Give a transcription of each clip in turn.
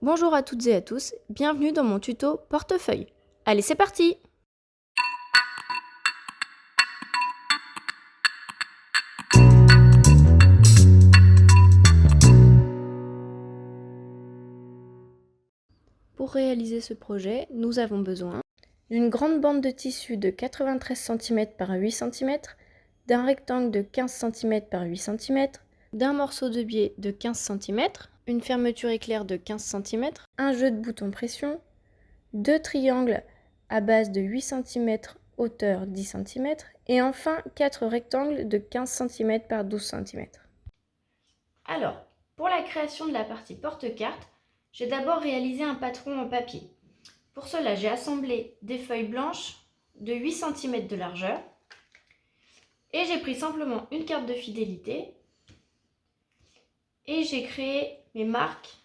bonjour à toutes et à tous, bienvenue dans mon tuto portefeuille. Allez, c'est parti! Pour réaliser ce projet, nous avons besoin d'une grande bande de tissu de 93 cm par 8 cm, d'un rectangle de 15 cm par 8 cm, d'un morceau de biais de 15 cm, une fermeture éclair de 15 cm, un jeu de boutons pression, deux triangles à base de 8 cm, hauteur 10 cm, et enfin 4 rectangles de 15 cm par 12 cm. Alors, pour la création de la partie porte-carte, j'ai d'abord réalisé un patron en papier. Pour cela, j'ai assemblé des feuilles blanches de 8 cm de largeur et j'ai pris simplement une carte de fidélité et j'ai créé mes marques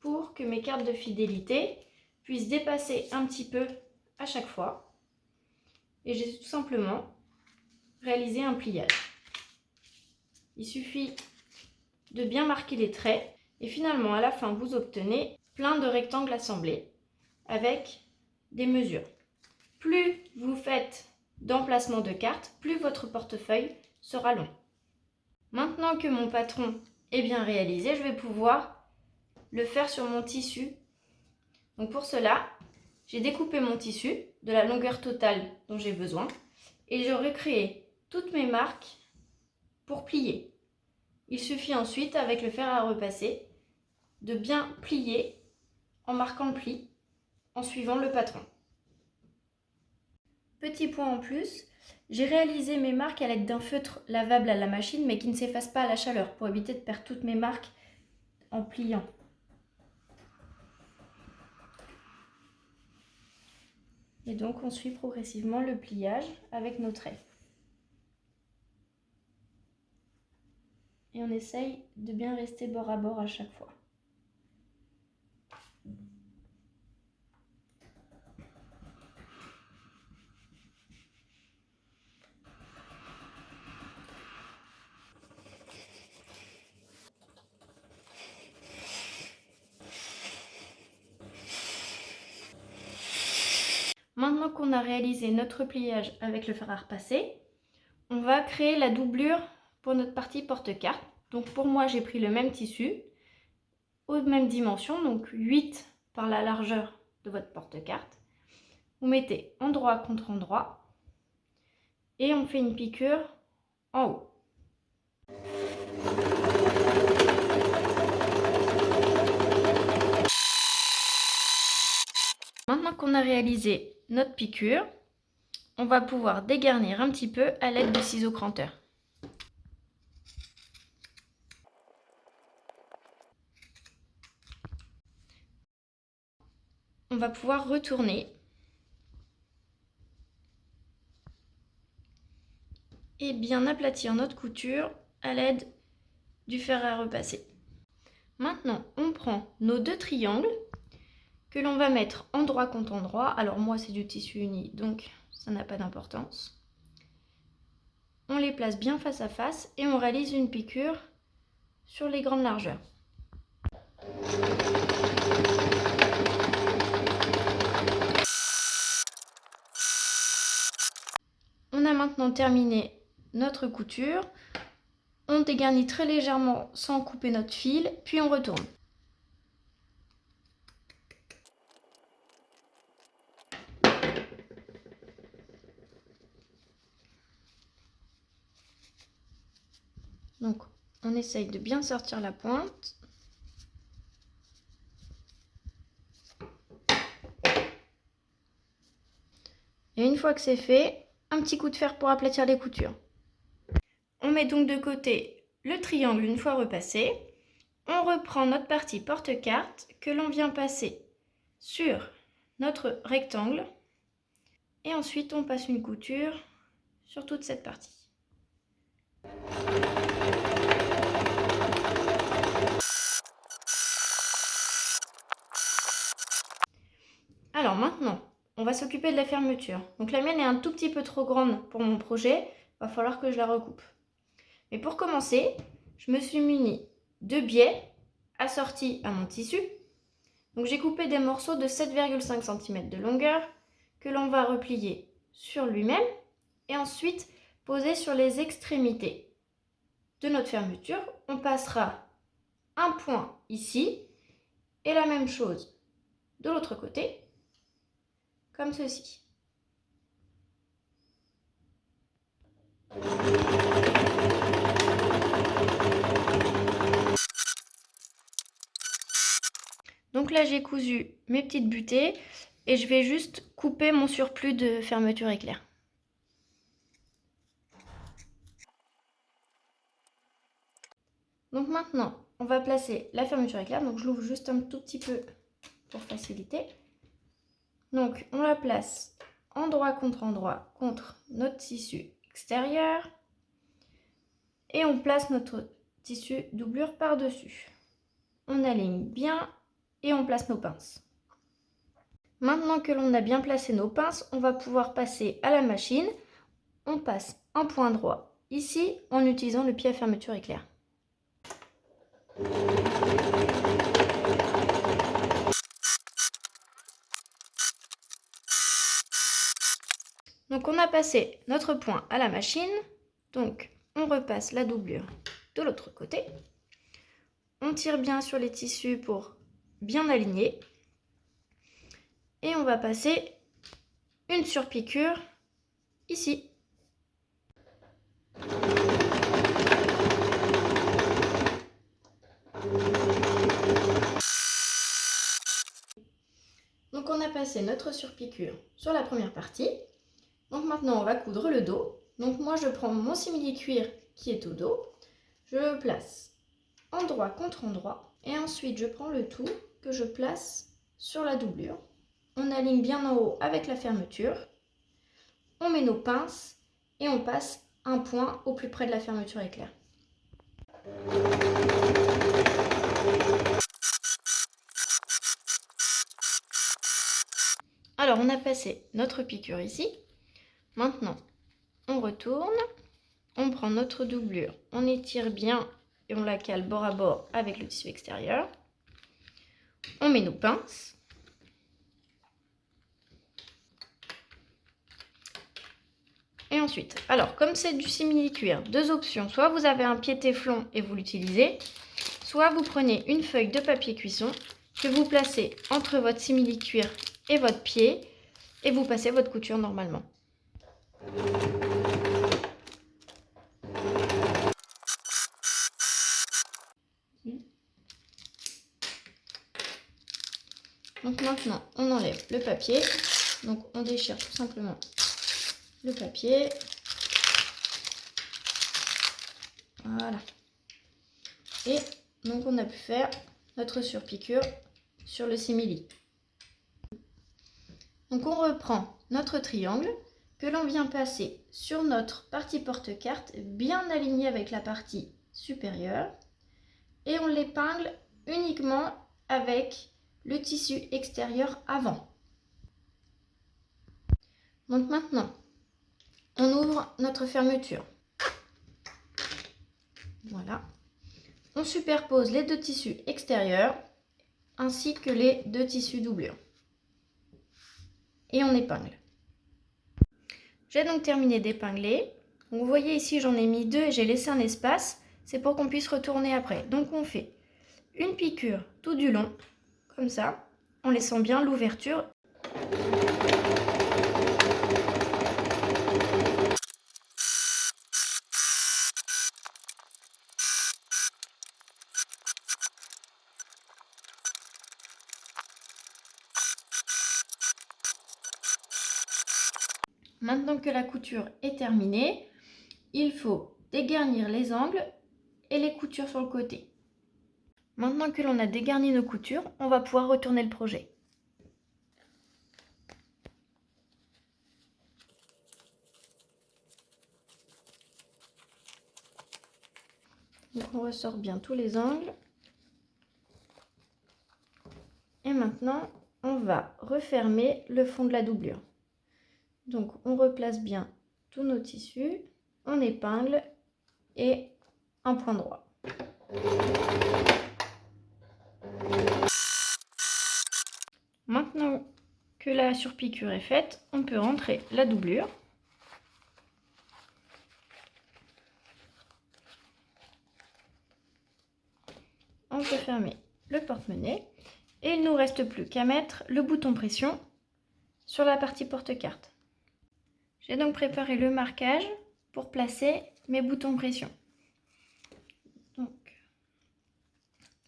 pour que mes cartes de fidélité puissent dépasser un petit peu à chaque fois. Et j'ai tout simplement réalisé un pliage. Il suffit de bien marquer les traits et finalement à la fin vous obtenez plein de rectangles assemblés avec des mesures. Plus vous faites d'emplacement de cartes, plus votre portefeuille sera long. Maintenant que mon patron est bien réalisé, je vais pouvoir le faire sur mon tissu. Donc pour cela, j'ai découpé mon tissu de la longueur totale dont j'ai besoin et je recréé toutes mes marques pour plier. Il suffit ensuite, avec le fer à repasser, de bien plier en marquant le pli, en suivant le patron. Petit point en plus, j'ai réalisé mes marques à l'aide d'un feutre lavable à la machine, mais qui ne s'efface pas à la chaleur, pour éviter de perdre toutes mes marques en pliant. Et donc on suit progressivement le pliage avec nos traits. Et on essaye de bien rester bord à bord à chaque fois. Maintenant qu'on a réalisé notre pliage avec le fer à repasser, on va créer la doublure pour notre partie porte-carte. Donc pour moi, j'ai pris le même tissu, aux mêmes dimensions, donc 8 par la largeur de votre porte-carte. Vous mettez endroit contre endroit et on fait une piqûre en haut. Maintenant qu'on a réalisé notre piqûre, on va pouvoir dégarnir un petit peu à l'aide de ciseaux cranteurs. On va pouvoir retourner et bien aplatir notre couture à l'aide du fer à repasser. Maintenant, on prend nos deux triangles que l'on va mettre endroit contre endroit. Alors moi, c'est du tissu uni, donc ça n'a pas d'importance. On les place bien face à face et on réalise une piqûre sur les grandes largeurs. On a maintenant terminé notre couture. On dégarnit très légèrement sans couper notre fil, puis on retourne. Donc, on essaye de bien sortir la pointe. Et une fois que c'est fait, un petit coup de fer pour aplatir les coutures. On met donc de côté le triangle une fois repassé. On reprend notre partie porte-carte que l'on vient passer sur notre rectangle. Et ensuite, on passe une couture sur toute cette partie. Alors maintenant, on va s'occuper de la fermeture. Donc la mienne est un tout petit peu trop grande pour mon projet, il va falloir que je la recoupe. Mais pour commencer, je me suis munie de biais assortis à mon tissu Donc j'ai coupé des morceaux de 7,5 cm de longueur que l'on va replier sur lui-même et ensuite poser sur les extrémités de notre fermeture. On passera un point ici et la même chose de l'autre côté, comme ceci. Donc là j'ai cousu mes petites butées et je vais juste couper mon surplus de fermeture éclair. Donc maintenant on va placer la fermeture éclair, donc je l'ouvre juste un tout petit peu pour faciliter. Donc on la place endroit contre notre tissu extérieur et on place notre tissu doublure par-dessus. On aligne bien et on place nos pinces. Maintenant que l'on a bien placé nos pinces, on va pouvoir passer à la machine. On passe un point droit ici en utilisant le pied à fermeture éclair. Donc on a passé notre point à la machine, donc on repasse la doublure de l'autre côté. On tire bien sur les tissus pour bien aligner. Et on va passer une surpiqûre ici. Donc on a passé notre surpiqûre sur la première partie. Donc maintenant on va coudre le dos. Donc moi je prends mon simili-cuir qui est au dos. Je le place endroit contre endroit. Et ensuite je prends le tout que je place sur la doublure. On aligne bien en haut avec la fermeture. On met nos pinces et on passe un point au plus près de la fermeture éclair. Alors on a passé notre piqûre ici. Maintenant on retourne, on prend notre doublure, on étire bien et on la cale bord à bord avec le tissu extérieur. On met nos pinces. Et ensuite, alors comme c'est du simili-cuir, deux options. Soit vous avez un pied téflon et vous l'utilisez, soit vous prenez une feuille de papier cuisson que vous placez entre votre simili-cuir et votre pied et vous passez votre couture normalement. Donc maintenant, on enlève le papier. Donc on déchire tout simplement le papier. Voilà. Et donc on a pu faire notre surpiqûre sur le simili. Donc on reprend notre triangle que l'on vient passer sur notre partie porte-carte bien alignée avec la partie supérieure et on l'épingle uniquement avec le tissu extérieur avant. Donc maintenant, on ouvre notre fermeture. Voilà. On superpose les deux tissus extérieurs ainsi que les deux tissus doublures. Et on épingle. J'ai donc terminé d'épingler. Vous voyez ici, j'en ai mis deux et j'ai laissé un espace. C'est pour qu'on puisse retourner après. Donc on fait une piqûre tout du long, comme ça, en laissant bien l'ouverture. Maintenant que la couture est terminée, il faut dégarnir les angles et les coutures sur le côté. Maintenant que l'on a dégarni nos coutures, on va pouvoir retourner le projet. Donc on ressort bien tous les angles. Et maintenant, on va refermer le fond de la doublure. Donc on replace bien tous nos tissus, on épingle et un point droit. que la surpiqûre est faite, on peut rentrer la doublure. On peut fermer le porte-monnaie et il ne nous reste plus qu'à mettre le bouton pression sur la partie porte-carte. J'ai donc préparé le marquage pour placer mes boutons pression.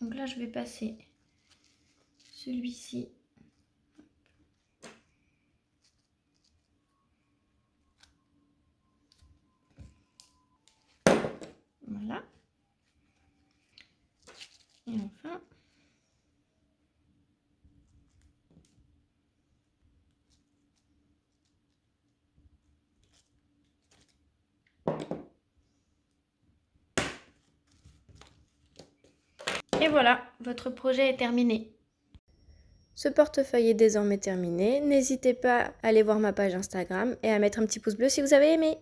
Donc là, je vais passer celui-ci. Voilà. Et enfin, et voilà, votre projet est terminé. Ce portefeuille est désormais terminé. N'hésitez pas à aller voir ma page Instagram et à mettre un petit pouce bleu si vous avez aimé.